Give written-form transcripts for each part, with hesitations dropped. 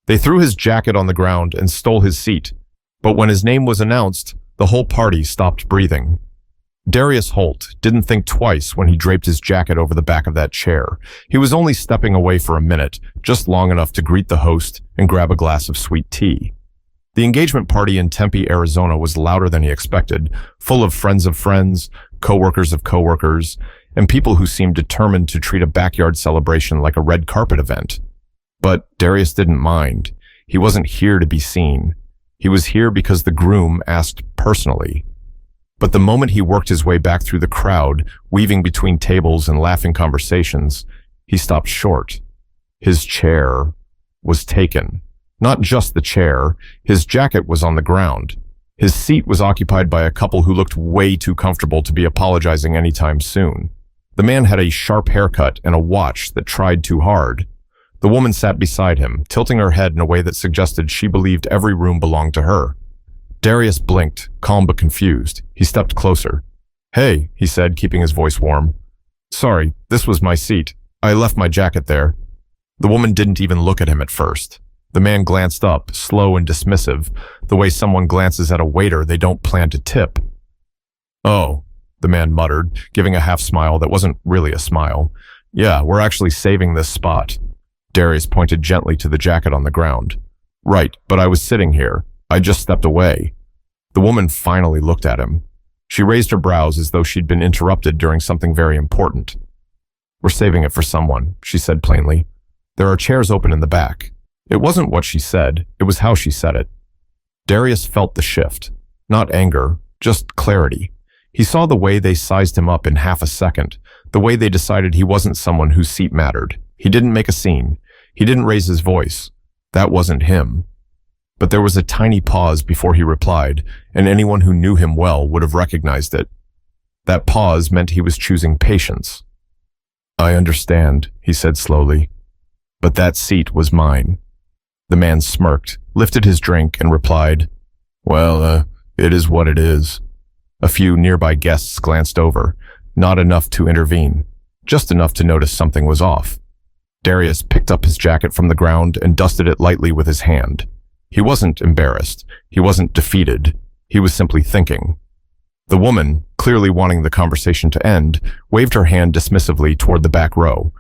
They threw his jacket on the ground and stole his seat, but when his name was announced, the whole party stopped breathing. Darius Holt didn't think twice when he draped his jacket over the back of that chair. He was only stepping away for a minute, just long enough to greet the host and grab a glass of sweet tea. The engagement party in Tempe, Arizona was louder than he expected, full of friends, coworkers of coworkers, and people who seemed determined to treat a backyard celebration like a red carpet event. But Darius didn't mind. He wasn't here to be seen. He was here because the groom asked personally. But the moment he worked his way back through the crowd, weaving between tables and laughing conversations, he stopped short. His chair was taken. Not just the chair, his jacket was on the ground. His seat was occupied by a couple who looked way too comfortable to be apologizing anytime soon. The man had a sharp haircut and a watch that tried too hard. The woman sat beside him, tilting her head in a way that suggested she believed every room belonged to her. Darius blinked, calm but confused. He stepped closer. "Hey," he said, keeping his voice warm. "Sorry, this was my seat. I left my jacket there." The woman didn't even look at him at first. The man glanced up, slow and dismissive, the way someone glances at a waiter they don't plan to tip. "Oh," the man muttered, giving a half smile that wasn't really a smile. "Yeah, we're actually saving this spot." Darius pointed gently to the jacket on the ground. "Right, but I was sitting here. I just stepped away." The woman finally looked at him. She raised her brows as though she'd been interrupted during something very important. "We're saving it for someone," she said plainly. "There are chairs open in the back." It wasn't what she said, it was how she said it. Darius felt the shift. Not anger, just clarity. He saw the way they sized him up in half a second, the way they decided he wasn't someone whose seat mattered. He didn't make a scene. He didn't raise his voice. That wasn't him. But there was a tiny pause before he replied, and anyone who knew him well would have recognized it. That pause meant he was choosing patience. "I understand," he said slowly, "but that seat was mine." The man smirked, lifted his drink, and replied, "Well, it is what it is." A few nearby guests glanced over, not enough to intervene, just enough to notice something was off. Darius picked up his jacket from the ground and dusted it lightly with his hand. He wasn't embarrassed. He wasn't defeated. He was simply thinking. The woman, clearly wanting the conversation to end, waved her hand dismissively toward the back row.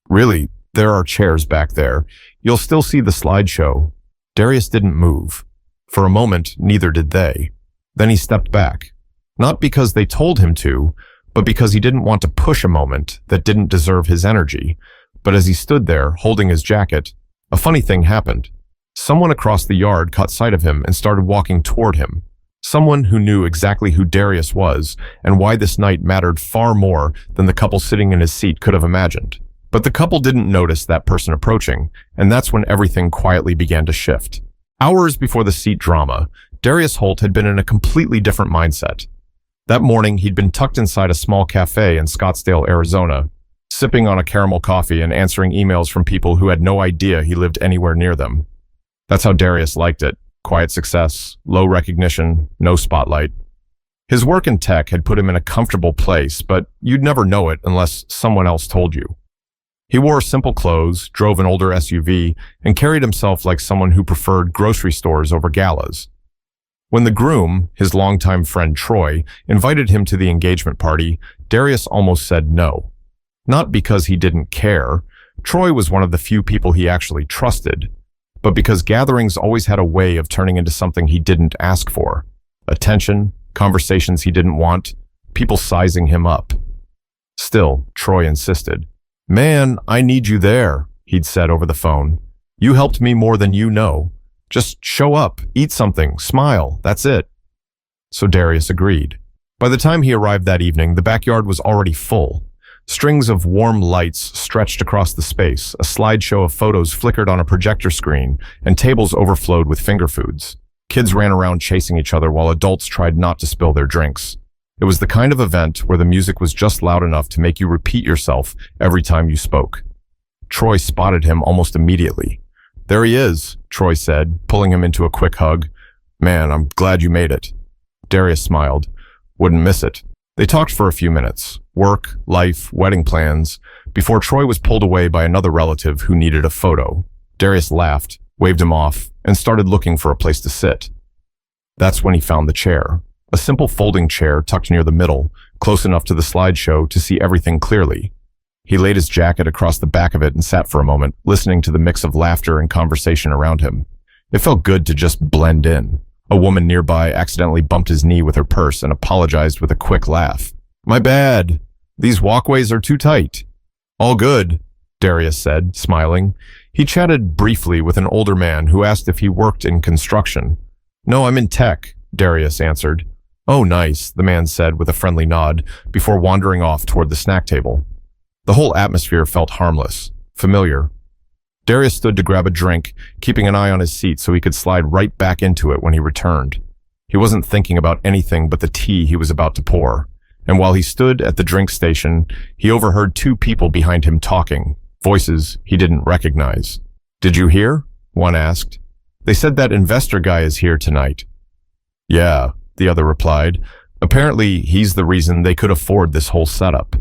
"Really, there are chairs back there. You'll still see the slideshow." Darius didn't move. For a moment, neither did they. Then he stepped back. Not because they told him to, but because he didn't want to push a moment that didn't deserve his energy. But as he stood there, holding his jacket, a funny thing happened. Someone across the yard caught sight of him and started walking toward him. Someone who knew exactly who Darius was and why this night mattered far more than the couple sitting in his seat could have imagined. But the couple didn't notice that person approaching, and that's when everything quietly began to shift. Hours before the seat drama, Darius Holt had been in a completely different mindset. That morning, he'd been tucked inside a small cafe in Scottsdale, Arizona, sipping on a caramel coffee and answering emails from people who had no idea he lived anywhere near them. That's how Darius liked it. Quiet success, low recognition, no spotlight. His work in tech had put him in a comfortable place, but you'd never know it unless someone else told you. He wore simple clothes, drove an older SUV, and carried himself like someone who preferred grocery stores over galas. When the groom, his longtime friend Troy, invited him to the engagement party, Darius almost said no. Not because he didn't care. Troy was one of the few people he actually trusted, but because gatherings always had a way of turning into something he didn't ask for. Attention, conversations he didn't want, people sizing him up. Still, Troy insisted. "Man, I need you there," he'd said over the phone. "You helped me more than you know. Just show up, eat something, smile, that's it." So Darius agreed. By the time he arrived that evening, the backyard was already full. Strings of warm lights stretched across the space, a slideshow of photos flickered on a projector screen, and tables overflowed with finger foods. Kids ran around chasing each other while adults tried not to spill their drinks. It was the kind of event where the music was just loud enough to make you repeat yourself every time you spoke. Troy spotted him almost immediately. "There he is," Troy said, pulling him into a quick hug. "Man, I'm glad you made it." Darius smiled. "Wouldn't miss it." They talked for a few minutes. Work, life, wedding plans, before Troy was pulled away by another relative who needed a photo. Darius laughed. waved him off, and started looking for a place to sit. That's when he found the chair, a simple folding chair tucked near the middle, close enough to the slideshow to see everything clearly. He laid his jacket across the back of it and sat for a moment, listening to the mix of laughter and conversation around him. It felt good to just blend in. A woman nearby accidentally bumped his knee with her purse and apologized with a quick laugh. "My bad. These walkways are too tight." "All good," Darius said, smiling. He chatted briefly with an older man who asked if he worked in construction. "No, I'm in tech," Darius answered. "Oh, nice," the man said with a friendly nod, before wandering off toward the snack table. The whole atmosphere felt harmless, familiar. Darius stood to grab a drink, keeping an eye on his seat so he could slide right back into it when he returned. He wasn't thinking about anything but the tea he was about to pour. And while he stood at the drink station, he overheard two people behind him talking, voices he didn't recognize. "Did you hear?" one asked. "They said that investor guy is here tonight." "Yeah," the other replied. "Apparently he's the reason they could afford this whole setup."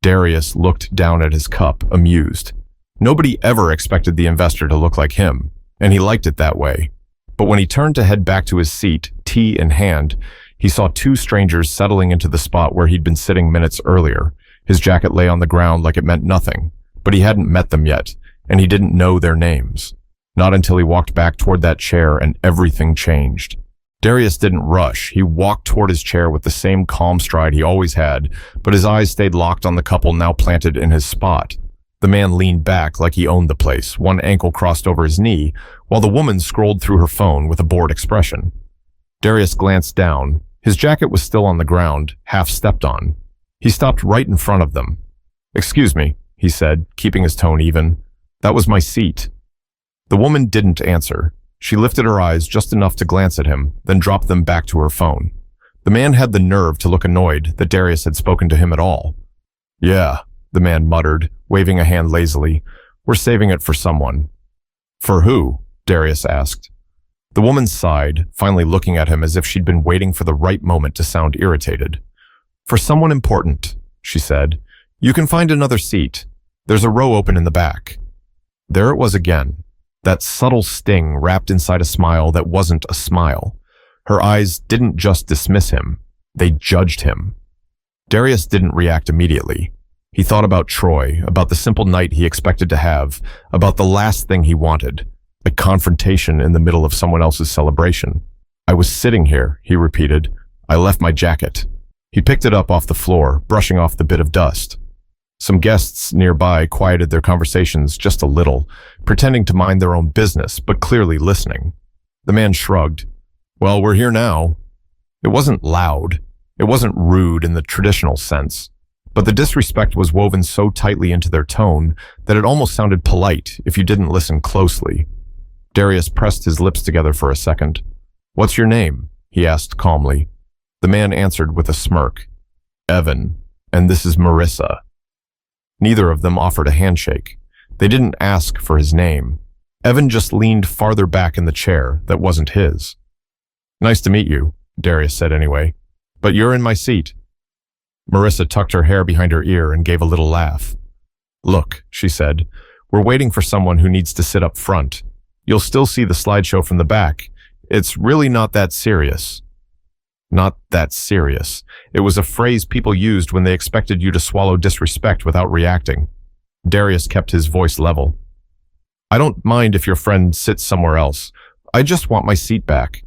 Darius looked down at his cup, amused. Nobody ever expected the investor to look like him, and he liked it that way. But when he turned to head back to his seat, tea in hand, he saw two strangers settling into the spot where he'd been sitting minutes earlier. His jacket lay on the ground like it meant nothing, but he hadn't met them yet, and he didn't know their names. Not until he walked back toward that chair and everything changed. Darius didn't rush. He walked toward his chair with the same calm stride he always had, but his eyes stayed locked on the couple now planted in his spot. The man leaned back like he owned the place, one ankle crossed over his knee, while the woman scrolled through her phone with a bored expression. Darius glanced down. His jacket was still on the ground, half stepped on. He stopped right in front of them. "Excuse me," he said, keeping his tone even. "That was my seat." The woman didn't answer. She lifted her eyes just enough to glance at him, then dropped them back to her phone. The man had the nerve to look annoyed that Darius had spoken to him at all. "Yeah," the man muttered, waving a hand lazily. "We're saving it for someone." "For who?" Darius asked. The woman sighed, finally looking at him as if she'd been waiting for the right moment to sound irritated. "For someone important," she said. "You can find another seat. There's a row open in the back." There it was again. That subtle sting wrapped inside a smile that wasn't a smile. Her eyes didn't just dismiss him. They judged him. Darius didn't react immediately. He thought about Troy, about the simple night he expected to have, about the last thing he wanted, a confrontation in the middle of someone else's celebration. "I was sitting here," he repeated. "I left my jacket." He picked it up off the floor, brushing off the bit of dust. Some guests nearby quieted their conversations just a little, pretending to mind their own business, but clearly listening. The man shrugged. "Well, we're here now." It wasn't loud. It wasn't rude in the traditional sense. But the disrespect was woven so tightly into their tone that it almost sounded polite if you didn't listen closely. Darius pressed his lips together for a second. "What's your name?" he asked calmly. The man answered with a smirk. "Evan, and this is Marissa." Neither of them offered a handshake. They didn't ask for his name. Evan just leaned farther back in the chair that wasn't his. "Nice to meet you," Darius said anyway. "But you're in my seat." Marissa tucked her hair behind her ear and gave a little laugh. "Look," she said, "we're waiting for someone who needs to sit up front. You'll still see the slideshow from the back. It's really not that serious." Not that serious. It was a phrase people used when they expected you to swallow disrespect without reacting. Darius kept his voice level. "I don't mind if your friend sits somewhere else. I just want my seat back."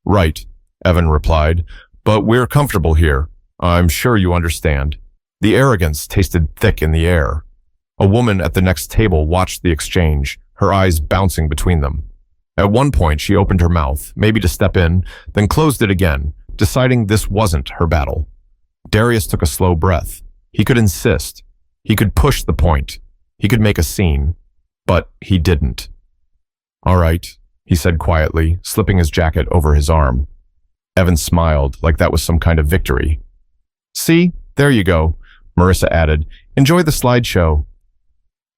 "Right," Evan replied, "but we're comfortable here. I'm sure you understand." The arrogance tasted thick in the air. A woman at the next table watched the exchange, her eyes bouncing between them. At one point, she opened her mouth, maybe to step in, then closed it again, deciding this wasn't her battle. Darius took a slow breath. He could insist. He could push the point. He could make a scene. But he didn't. "All right," he said quietly, slipping his jacket over his arm. Evan smiled, like that was some kind of victory. "See, there you go," Marissa added. "Enjoy the slideshow."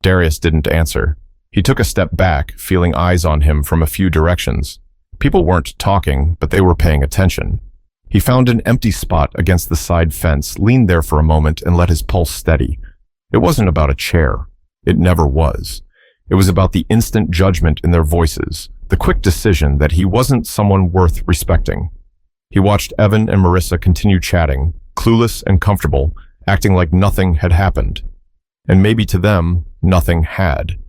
Darius didn't answer. He took a step back, feeling eyes on him from a few directions. People weren't talking, but they were paying attention. He found an empty spot against the side fence, leaned there for a moment, and let his pulse steady. It wasn't about a chair. It never was. It was about the instant judgment in their voices, the quick decision that he wasn't someone worth respecting. He watched Evan and Marissa continue chatting, clueless and comfortable, acting like nothing had happened. And maybe to them, nothing had.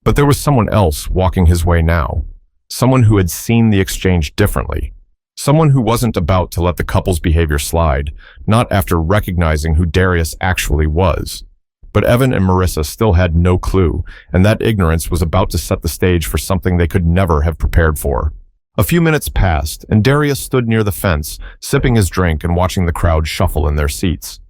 But there was someone else walking his way now. Someone who had seen the exchange differently. Someone who wasn't about to let the couple's behavior slide, not after recognizing who Darius actually was. But Evan and Marissa still had no clue, and that ignorance was about to set the stage for something they could never have prepared for. A few minutes passed, and Darius stood near the fence, sipping his drink and watching the crowd shuffle in their seats.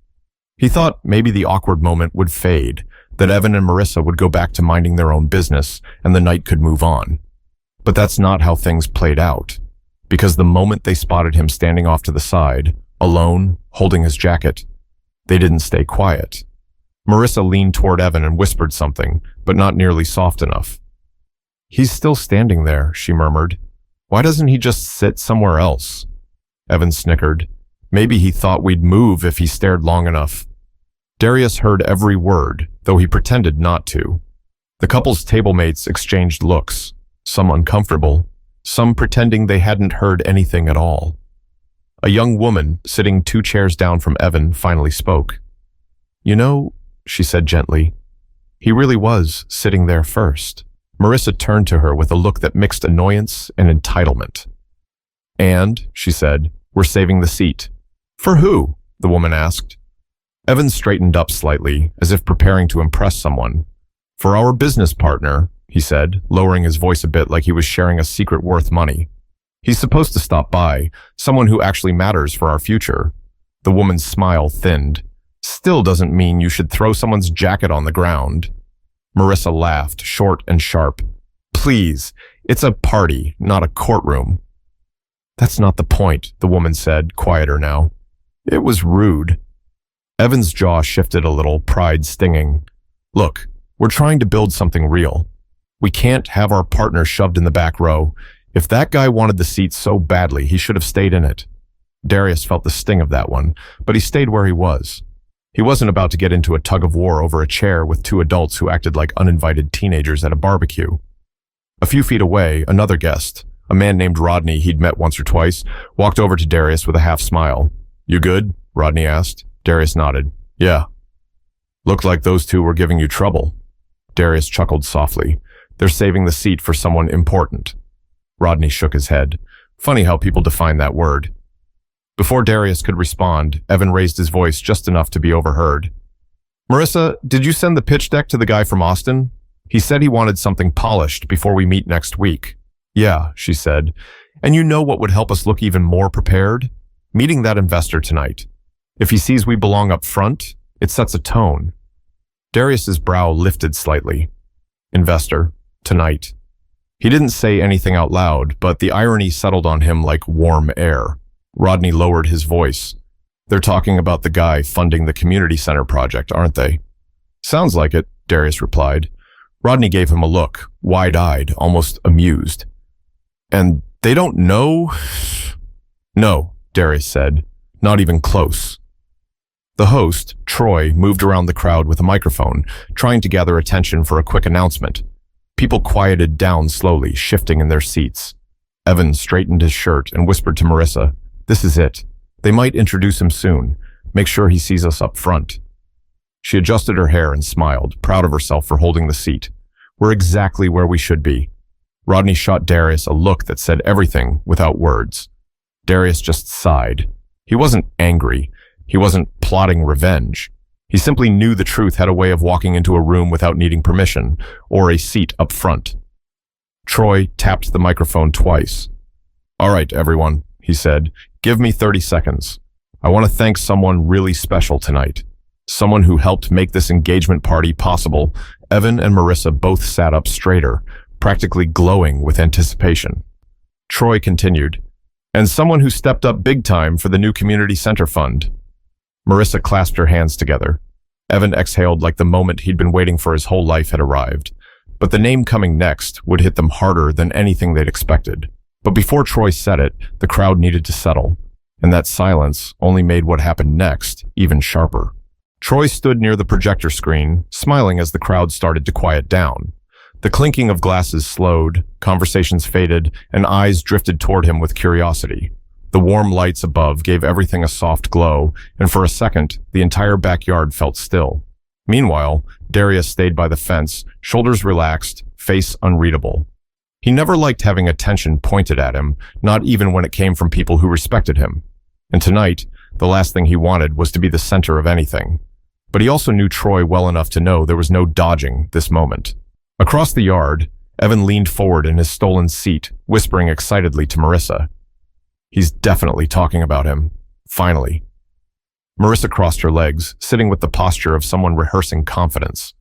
He thought maybe the awkward moment would fade, that Evan and Marissa would go back to minding their own business, and the night could move on. But that's not how things played out, because the moment they spotted him standing off to the side, alone, holding his jacket, they didn't stay quiet. Marissa leaned toward Evan and whispered something, but not nearly soft enough. "He's still standing there," she murmured. "Why doesn't he just sit somewhere else?" Evan snickered. Maybe he thought we'd move if he stared long enough. Darius heard every word, though he pretended not to. The couple's tablemates exchanged looks, some uncomfortable, some pretending they hadn't heard anything at all. A young woman, sitting 2 chairs down from Evan, finally spoke. "You know," she said gently, "he really was sitting there first." Marissa turned to her with a look that mixed annoyance and entitlement. "And," she said, "we're saving the seat." "For who?" the woman asked. Evan straightened up slightly, as if preparing to impress someone. "For our business partner," he said, lowering his voice a bit like he was sharing a secret worth money. "He's supposed to stop by, someone who actually matters for our future." The woman's smile thinned. "Still doesn't mean you should throw someone's jacket on the ground." Marissa laughed, short and sharp. "Please, it's a party, not a courtroom." "That's not the point," the woman said, quieter now. "It was rude." Evan's jaw shifted a little, pride stinging. "Look, we're trying to build something real. We can't have our partner shoved in the back row. If that guy wanted the seat so badly, he should have stayed in it." Darius felt the sting of that one, but he stayed where he was. He wasn't about to get into a tug of war over a chair with 2 adults who acted like uninvited teenagers at a barbecue. A few feet away, another guest, a man named Rodney he'd met once or twice, walked over to Darius with a half smile. "You good?" Rodney asked. Darius nodded. "Yeah." "Looked like those 2 were giving you trouble." Darius chuckled softly. "They're saving the seat for someone important." Rodney shook his head. Funny how people define that word. Before Darius could respond, Evan raised his voice just enough to be overheard. "Marissa, did you send the pitch deck to the guy from Austin? He said he wanted something polished before we meet next week." "Yeah," she said. "And you know what would help us look even more prepared? Meeting that investor tonight. If he sees we belong up front, it sets a tone." Darius's brow lifted slightly. Investor, tonight. He didn't say anything out loud, but the irony settled on him like warm air. Rodney lowered his voice. "They're talking about the guy funding the community center project, aren't they?" "Sounds like it," Darius replied. Rodney gave him a look, wide-eyed, almost amused. "And they don't know?" "No," Darius said. "Not even close." The host, Troy, moved around the crowd with a microphone, trying to gather attention for a quick announcement. People quieted down slowly, shifting in their seats. Evan straightened his shirt and whispered to Marissa, "This is it. They might introduce him soon. Make sure he sees us up front." She adjusted her hair and smiled, proud of herself for holding the seat. "We're exactly where we should be." Rodney shot Darius a look that said everything without words. Darius just sighed. He wasn't angry. He wasn't plotting revenge. He simply knew the truth had a way of walking into a room without needing permission, or a seat up front. Troy tapped the microphone twice. "All right, everyone," he said. "Give me 30 seconds. I want to thank someone really special tonight. Someone who helped make this engagement party possible." Evan and Marissa both sat up straighter, practically glowing with anticipation. Troy continued, "And someone who stepped up big time for the new community center fund." Marissa clasped her hands together. Evan exhaled like the moment he'd been waiting for his whole life had arrived. But the name coming next would hit them harder than anything they'd expected. But before Troy said it, the crowd needed to settle, and that silence only made what happened next even sharper. Troy stood near the projector screen, smiling as the crowd started to quiet down. The clinking of glasses slowed, conversations faded, and eyes drifted toward him with curiosity. The warm lights above gave everything a soft glow, and for a second, the entire backyard felt still. Meanwhile, Darius stayed by the fence, shoulders relaxed, face unreadable. He never liked having attention pointed at him, not even when it came from people who respected him. And tonight, the last thing he wanted was to be the center of anything. But he also knew Troy well enough to know there was no dodging this moment. Across the yard, Evan leaned forward in his stolen seat, whispering excitedly to Marissa. He's definitely talking about him. Finally. Marissa crossed her legs, sitting with the posture of someone rehearsing confidence.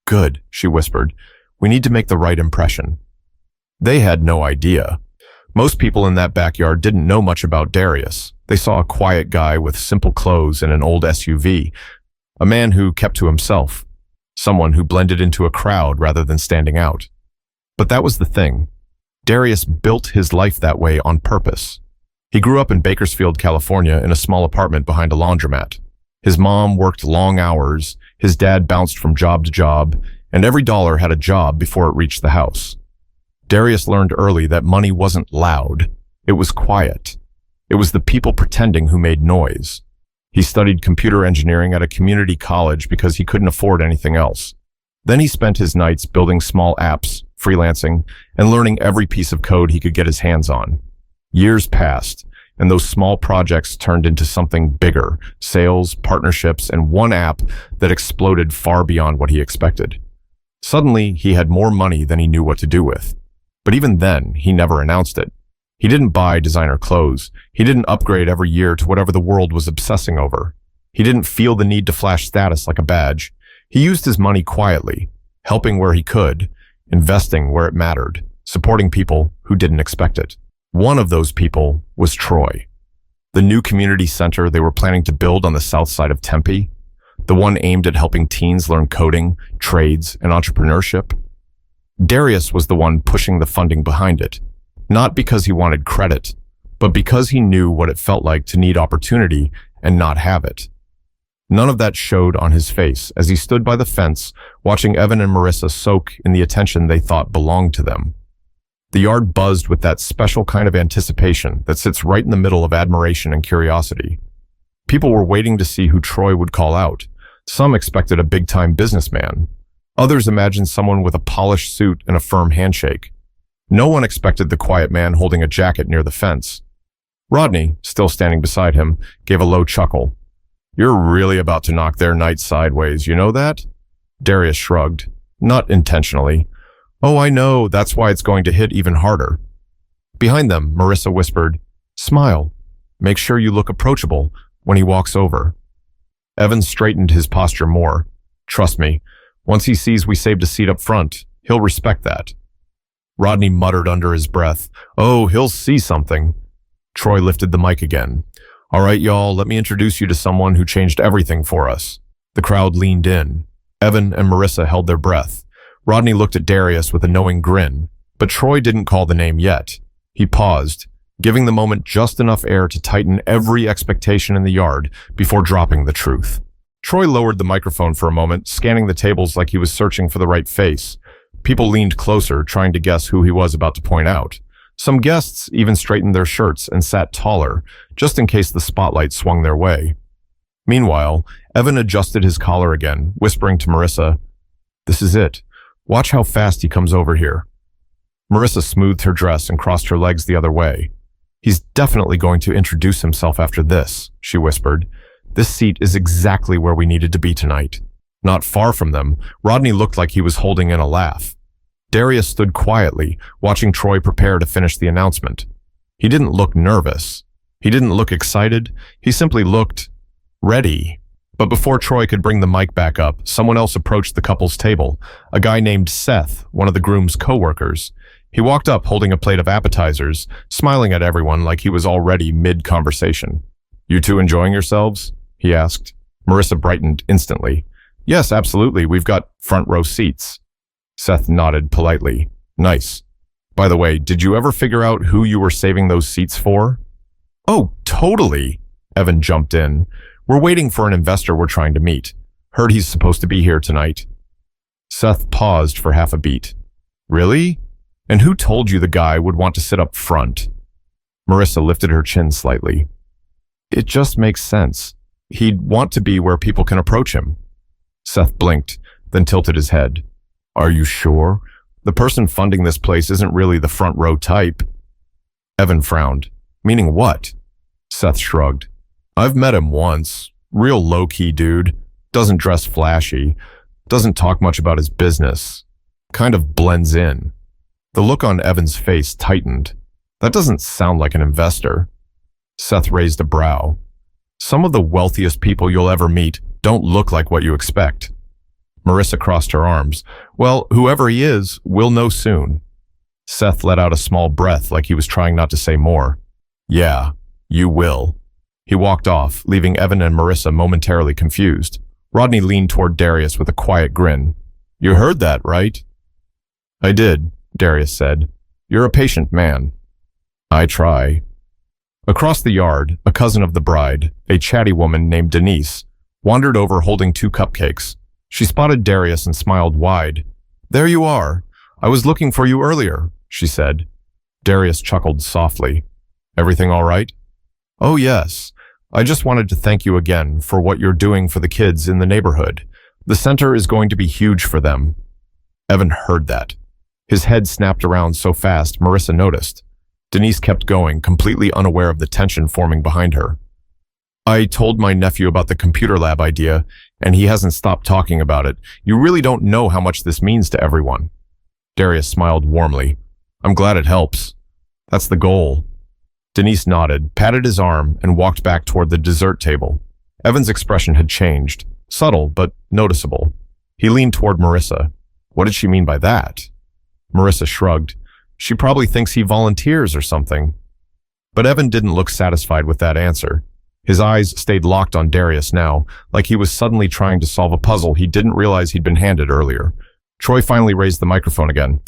Good, she whispered. We need to make the right impression. They had no idea. Most people in that backyard didn't know much about Darius. They saw a quiet guy with simple clothes and an old SUV, a man who kept to himself, someone who blended into a crowd rather than standing out. But that was the thing. Darius built his life that way on purpose. He grew up in Bakersfield, California, in a small apartment behind a laundromat. His mom worked long hours, his dad bounced from job to job, and every dollar had a job before it reached the house. Darius learned early that money wasn't loud. It was quiet. It was the people pretending who made noise. He studied computer engineering at a community college because he couldn't afford anything else. Then he spent his nights building small apps, freelancing, and learning every piece of code he could get his hands on. Years passed, and those small projects turned into something bigger, sales, partnerships, and one app that exploded far beyond what he expected. Suddenly, he had more money than he knew what to do with. But even then, he never announced it. He didn't buy designer clothes. He didn't upgrade every year to whatever the world was obsessing over. He didn't feel the need to flash status like a badge. He used his money quietly, helping where he could, investing where it mattered, supporting people who didn't expect it. One of those people was Troy. The new community center they were planning to build on the south side of Tempe, the one aimed at helping teens learn coding, trades, and entrepreneurship. Darius was the one pushing the funding behind it, not because he wanted credit, but because he knew what it felt like to need opportunity and not have it. None of that showed on his face as he stood by the fence, watching Evan and Marissa soak in the attention they thought belonged to them. The yard buzzed with that special kind of anticipation that sits right in the middle of admiration and curiosity. People were waiting to see who Troy would call out. Some expected a big-time businessman. Others imagined someone with a polished suit and a firm handshake. No one expected the quiet man holding a jacket near the fence. Rodney, still standing beside him, gave a low chuckle. You're really about to knock their night sideways, you know that? Darius shrugged. Not intentionally. Oh, I know, that's why it's going to hit even harder. Behind them, Marissa whispered, Smile. Make sure you look approachable when he walks over. Evan straightened his posture more. Trust me, once he sees we saved a seat up front, he'll respect that. Rodney muttered under his breath, Oh, he'll see something. Troy lifted the mic again. All right, y'all, let me introduce you to someone who changed everything for us. The crowd leaned in. Evan and Marissa held their breath. Rodney looked at Darius with a knowing grin, but Troy didn't call the name yet. He paused, giving the moment just enough air to tighten every expectation in the yard before dropping the truth. Troy lowered the microphone for a moment, scanning the tables like he was searching for the right face. People leaned closer, trying to guess who he was about to point out. Some guests even straightened their shirts and sat taller, just in case the spotlight swung their way. Meanwhile, Evan adjusted his collar again, whispering to Marissa, This is it. Watch how fast he comes over here. Marissa smoothed her dress and crossed her legs the other way. He's definitely going to introduce himself after this, she whispered. This seat is exactly where we needed to be tonight. Not far from them, Rodney looked like he was holding in a laugh. Darius stood quietly, watching Troy prepare to finish the announcement. He didn't look nervous. He didn't look excited. He simply looked ready. But before Troy could bring the mic back up, someone else approached the couple's table, a guy named Seth, one of the groom's co-workers. He walked up holding a plate of appetizers, smiling at everyone like he was already mid-conversation. You two enjoying yourselves? He asked. Marissa brightened instantly. Yes, absolutely. We've got front row seats. Seth nodded politely. Nice. By the way, did you ever figure out who you were saving those seats for? Oh, totally. Evan jumped in. We're waiting for an investor we're trying to meet. Heard he's supposed to be here tonight. Seth paused for half a beat. Really? And who told you the guy would want to sit up front? Marissa lifted her chin slightly. It just makes sense. He'd want to be where people can approach him. Seth blinked, then tilted his head. Are you sure? The person funding this place isn't really the front row type. Evan frowned. Meaning what? Seth shrugged. I've met him once. Real low-key dude. Doesn't dress flashy. Doesn't talk much about his business. Kind of blends in. The look on Evan's face tightened. That doesn't sound like an investor. Seth raised a brow. Some of the wealthiest people you'll ever meet don't look like what you expect. Marissa crossed her arms. Well, whoever he is, we'll know soon. Seth let out a small breath like he was trying not to say more. Yeah, you will. He walked off, leaving Evan and Marissa momentarily confused. Rodney leaned toward Darius with a quiet grin. You heard that, right? I did, Darius said. You're a patient man. I try. Across the yard, a cousin of the bride, a chatty woman named Denise, wandered over holding 2 cupcakes. She spotted Darius and smiled wide. There you are. I was looking for you earlier, she said. Darius chuckled softly. Everything all right? Oh, yes. I just wanted to thank you again for what you're doing for the kids in the neighborhood. The center is going to be huge for them. Evan heard that. His head snapped around so fast, Marissa noticed. Denise kept going, completely unaware of the tension forming behind her. I told my nephew about the computer lab idea, and he hasn't stopped talking about it. You really don't know how much this means to everyone. Darius smiled warmly. I'm glad it helps. That's the goal. Denise nodded, patted his arm, and walked back toward the dessert table. Evan's expression had changed, subtle but noticeable. He leaned toward Marissa. What did she mean by that? Marissa shrugged. She probably thinks he volunteers or something. But Evan didn't look satisfied with that answer. His eyes stayed locked on Darius now, like he was suddenly trying to solve a puzzle he didn't realize he'd been handed earlier. Troy finally raised the microphone again.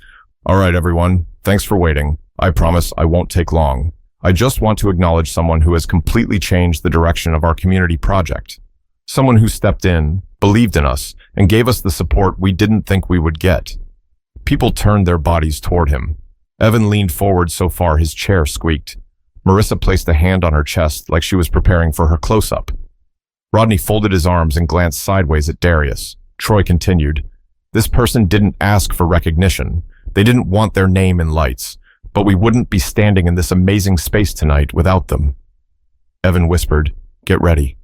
All right, everyone. Thanks for waiting. I promise I won't take long. I just want to acknowledge someone who has completely changed the direction of our community project. Someone who stepped in, believed in us, and gave us the support we didn't think we would get. People turned their bodies toward him. Evan leaned forward so far his chair squeaked. Marissa placed a hand on her chest like she was preparing for her close-up. Rodney folded his arms and glanced sideways at Darius. Troy continued, This person didn't ask for recognition. They didn't want their name in lights. But we wouldn't be standing in this amazing space tonight without them. Evan whispered, Get ready.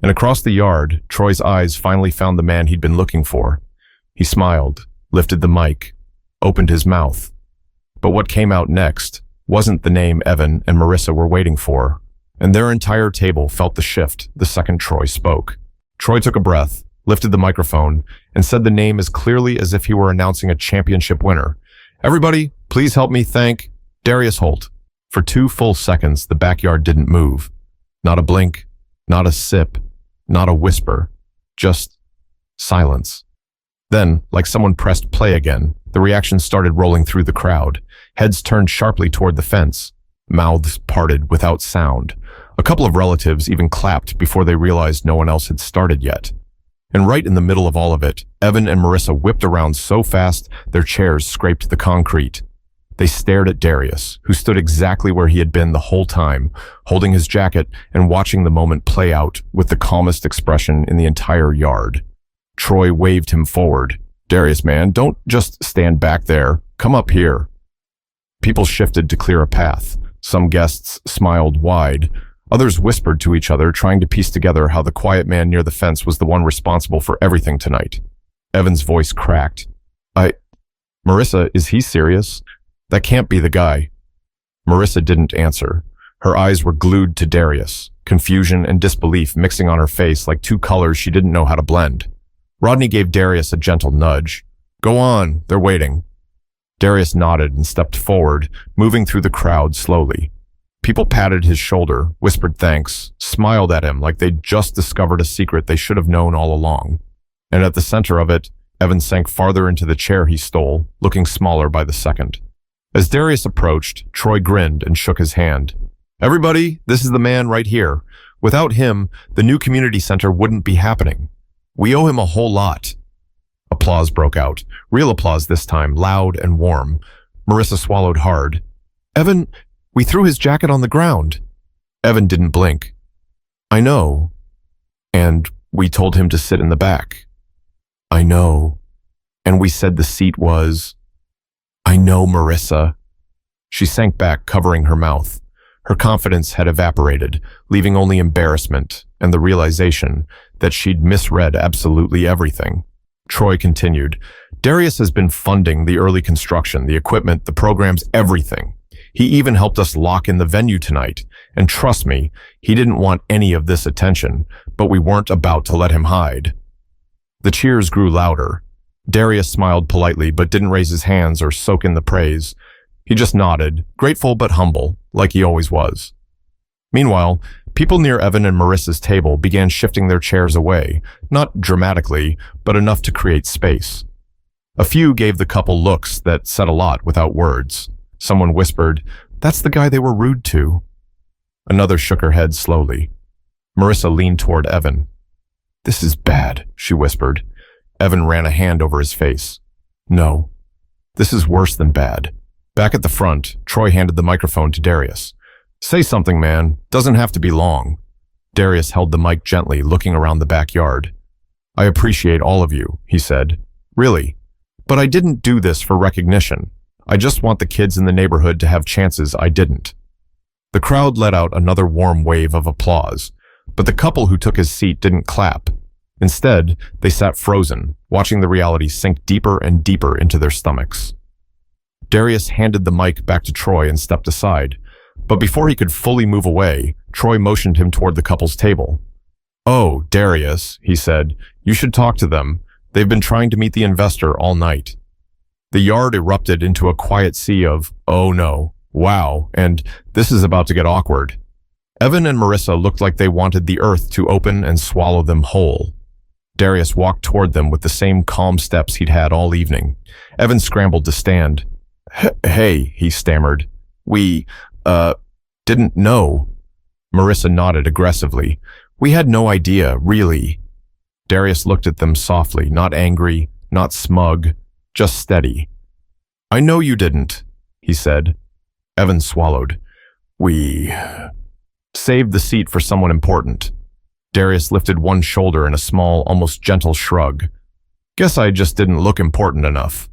And across the yard, Troy's eyes finally found the man he'd been looking for. He smiled, lifted the mic, opened his mouth. But what came out next wasn't the name Evan and Marissa were waiting for, and their entire table felt the shift the second Troy spoke. Troy took a breath, lifted the microphone, and said the name as clearly as if he were announcing a championship winner. Everybody, please help me thank Darius Holt. For 2 full seconds, the backyard didn't move. Not a blink, not a sip, not a whisper, just silence. Then, like someone pressed play again, the reaction started rolling through the crowd. Heads turned sharply toward the fence. Mouths parted without sound. A couple of relatives even clapped before they realized no one else had started yet. And right in the middle of all of it, Evan and Marissa whipped around so fast their chairs scraped the concrete. They stared at Darius, who stood exactly where he had been the whole time, holding his jacket and watching the moment play out with the calmest expression in the entire yard. Troy waved him forward. Darius, man, don't just stand back there. Come up here. People shifted to clear a path. Some guests smiled wide. Others whispered to each other, trying to piece together how the quiet man near the fence was the one responsible for everything tonight. Evan's voice cracked. Marissa, is he serious? That can't be the guy. Marissa didn't answer. Her eyes were glued to Darius, confusion and disbelief mixing on her face like 2 colors she didn't know how to blend. Rodney gave Darius a gentle nudge. Go on, they're waiting. Darius nodded and stepped forward, moving through the crowd slowly. People patted his shoulder, whispered thanks, smiled at him like they'd just discovered a secret they should have known all along. And at the center of it, Evan sank farther into the chair he stole, looking smaller by the second. As Darius approached, Troy grinned and shook his hand. Everybody, this is the man right here. Without him, the new community center wouldn't be happening. We owe him a whole lot. Applause Applause broke out. Real applause this time, loud and warm. Marissa swallowed hard. Evan, we threw his jacket on the ground. Evan didn't blink. I know. And we told him to sit in the back. I know. And we said the seat was... I know, Marissa. She sank back, covering her mouth. Her confidence had evaporated, leaving only embarrassment and the realization that she'd misread absolutely everything. Troy continued, Darius has been funding the early construction, the equipment, the programs, everything. He even helped us lock in the venue tonight. And trust me, he didn't want any of this attention, but we weren't about to let him hide. The cheers grew louder. Darius smiled politely but didn't raise his hands or soak in the praise. He just nodded, grateful but humble, like he always was. Meanwhile, people near Evan and Marissa's table began shifting their chairs away, not dramatically, but enough to create space. A few gave the couple looks that said a lot without words. Someone whispered, "That's the guy they were rude to." Another shook her head slowly. Marissa leaned toward Evan. "This is bad," she whispered. Evan ran a hand over his face. "No, this is worse than bad." Back at the front, Troy handed the microphone to Darius. "Say something, man. Doesn't have to be long." Darius held the mic gently, looking around the backyard. "I appreciate all of you," he said. "Really. But I didn't do this for recognition. I just want the kids in the neighborhood to have chances I didn't." The crowd let out another warm wave of applause, but the couple who took his seat didn't clap. Instead, they sat frozen, watching the reality sink deeper and deeper into their stomachs. Darius handed the mic back to Troy and stepped aside, but before he could fully move away, Troy motioned him toward the couple's table. "Oh, Darius," he said, "you should talk to them. They've been trying to meet the investor all night." The yard erupted into a quiet sea of, "Oh no, wow, and this is about to get awkward." Evan and Marissa looked like they wanted the earth to open and swallow them whole. Darius walked toward them with the same calm steps he'd had all evening. Evan scrambled to stand. Hey, he stammered. We didn't know." Marissa nodded aggressively. "We had no idea, really." Darius looked at them softly, not angry, not smug, just steady. "I know you didn't," he said. Evan swallowed. "We saved the seat for someone important." Darius lifted one shoulder in a small, almost gentle shrug. "Guess I just didn't look important enough."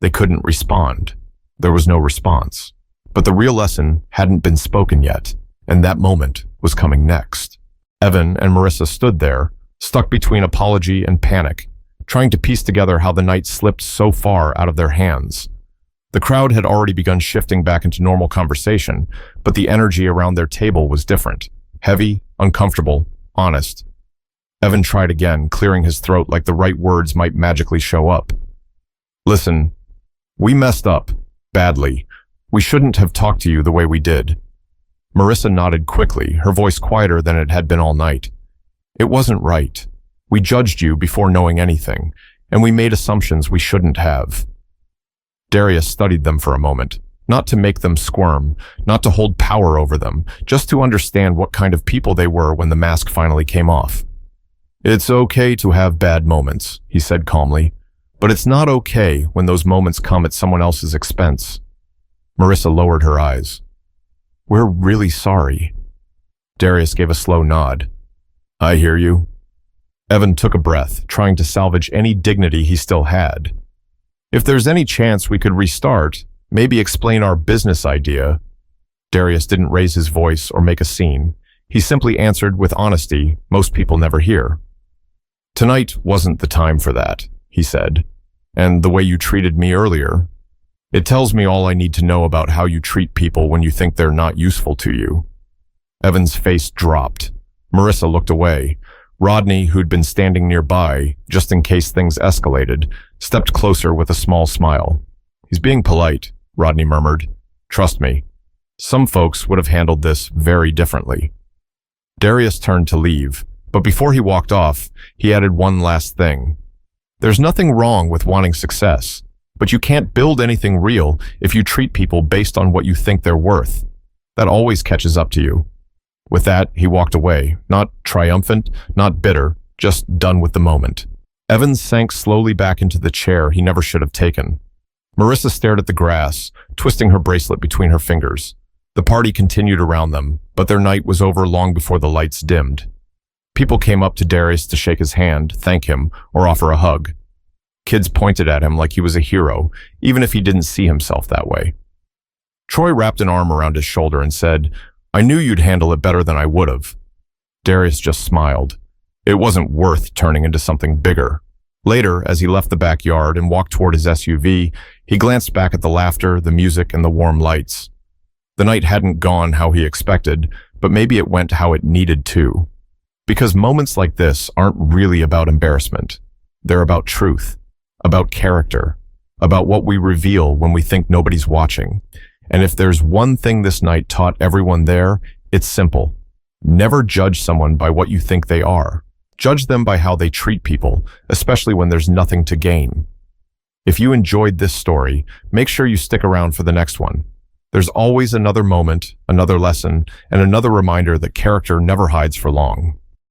They couldn't respond. There was no response. But the real lesson hadn't been spoken yet, and that moment was coming next. Evan and Marissa stood there, stuck between apology and panic, trying to piece together how the night slipped so far out of their hands. The crowd had already begun shifting back into normal conversation, but the energy around their table was different. Heavy, uncomfortable, honest. Evan tried again, clearing his throat like the right words might magically show up. "Listen, we messed up. Badly. We shouldn't have talked to you the way we did." Marissa nodded quickly, her voice quieter than it had been all night. "It wasn't right. We judged you before knowing anything, and we made assumptions we shouldn't have." Darius studied them for a moment, not to make them squirm, not to hold power over them, just to understand what kind of people they were when the mask finally came off. "It's okay to have bad moments," he said calmly, "but it's not okay when those moments come at someone else's expense." Marissa lowered her eyes. "We're really sorry." Darius gave a slow nod. "I hear you." Evan took a breath, trying to salvage any dignity he still had. "If there's any chance we could restart, maybe explain our business idea." Darius didn't raise his voice or make a scene. He simply answered with honesty most people never hear. "Tonight wasn't the time for that," he said. "And the way you treated me earlier, it tells me all I need to know about how you treat people when you think they're not useful to you." Evan's face dropped. Marissa looked away. Rodney, who'd been standing nearby, just in case things escalated, stepped closer with a small smile. "He's being polite," Rodney murmured. "Trust me. Some folks would have handled this very differently." Darius turned to leave, but before he walked off, he added one last thing. "There's nothing wrong with wanting success, but you can't build anything real if you treat people based on what you think they're worth. That always catches up to you." With that, he walked away, not triumphant, not bitter, just done with the moment. Evans sank slowly back into the chair he never should have taken. Marissa stared at the grass, twisting her bracelet between her fingers. The party continued around them, but their night was over long before the lights dimmed. People came up to Darius to shake his hand, thank him, or offer a hug. Kids pointed at him like he was a hero, even if he didn't see himself that way. Troy wrapped an arm around his shoulder and said, "I knew you'd handle it better than I would have." Darius just smiled. It wasn't worth turning into something bigger. Later, as he left the backyard and walked toward his SUV, he glanced back at the laughter, the music, and the warm lights. The night hadn't gone how he expected, but maybe it went how it needed to. Because moments like this aren't really about embarrassment. They're about truth, about character, about what we reveal when we think nobody's watching. And if there's one thing this night taught everyone there, it's simple. Never judge someone by what you think they are. Judge them by how they treat people, especially when there's nothing to gain. If you enjoyed this story, make sure you stick around for the next one. There's always another moment, another lesson, and another reminder that character never hides for long.